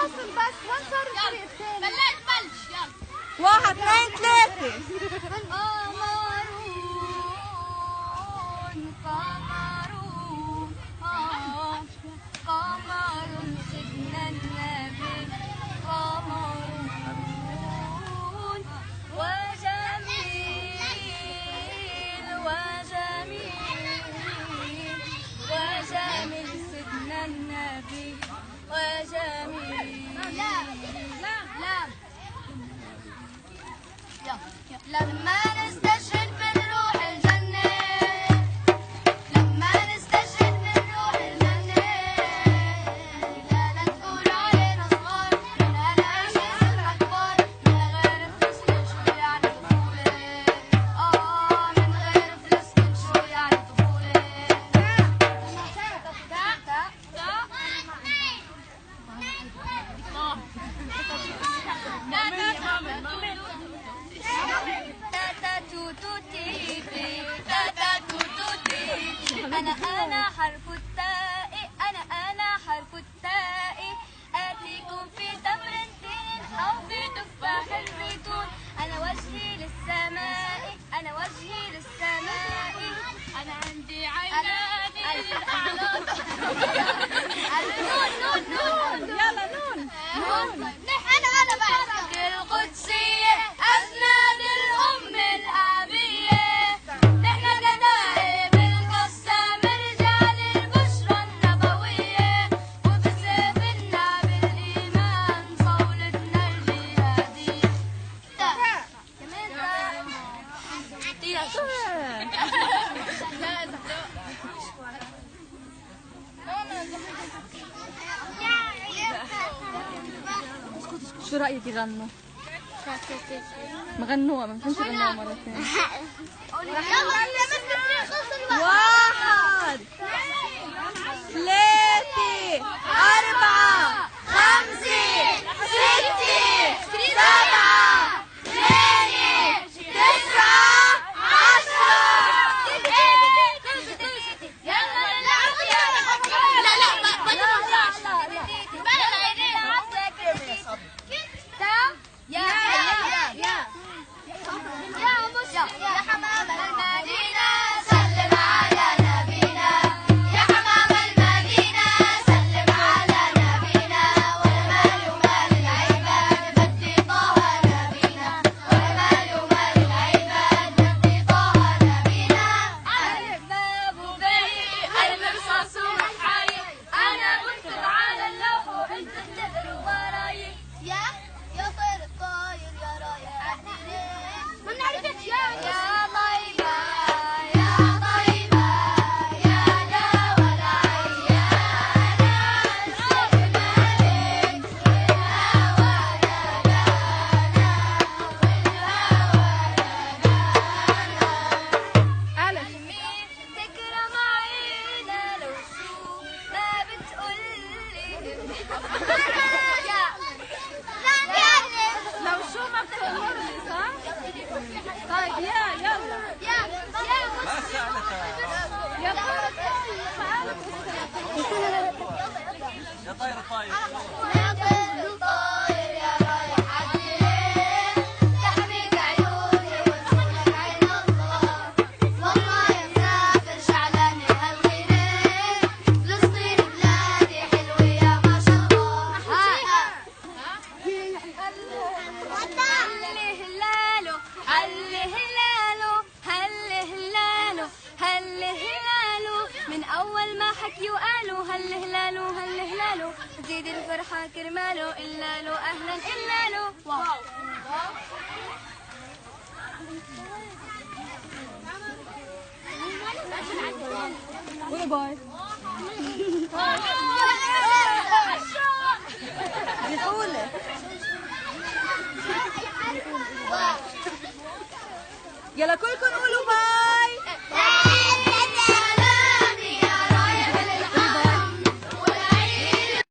فاصل بس. وين صار الفريق الثاني؟ بلش يلا. 1 2 3. قمر سيدنا النبي قمر وجميل وجميل سيدنا النبي وجميل. لما نستشهد بنروح الجنة، لما نستشهد بنروح الجنة، لا تقول علينا صغار، من هالعيشة صرنا كبار، من غير فلسطين شو يعني طفولة؟ من غير فلسطين شو يعني طفولة؟ أنا حرف التاء، أنا حرف التاء، آتيكم في تمر تين أو في تفاح الزيتون. أنا وجهي للسماء، أنا وجهي للسماء، أنا عندي عينان للأعلى. نون يلا نون. أنا بعد القدسية أسناد الأم الأبية، نحن جدائب القسام رجال البشرى النبوية، وبسيفنا بالإيمان صولتنا الجهادية. شو رأيك يغنوا؟ ما غنوها، ما فهمش يغنوها مرة ثانية. 1 3 4 5 6 7 8 9 يا حمام المدينة سلم على نبينا، يا حمام المدينة سلم على نبينا، والمال مال العباد بدي طه نبينا، والمال مال العباد بدي طه نبينا. ألف باب وبي المرصاص ومحاي، أنا بكتب على اللوح وأنت تقرا وراي. يا طير الطاير يا رايح عالدنيا، ما بنعرفش يا طيبة يا طيبة يا دوا العيانة، سلمى لك والهوى نادانا، والهوى نادانا. تكرم عينا لو شو ما بتقولي، لو شو ما بتقولي صح؟ طيب يلا يا طير الطاير. يا طير الطاير يا رايح عالدنيا، تحميك عيوني وتكونك عين الله، والله يا مسافر شعلان هالغنى، فلسطين بلادي حلوة يا ما شاء الله. هل هلالو من أول ما حكيوا قالوا هل هلالو زيد الفرحة كرماله إلا له أهلا إلا له. واو قولوا باي. بتقولي يلا كلكم قولوا باي.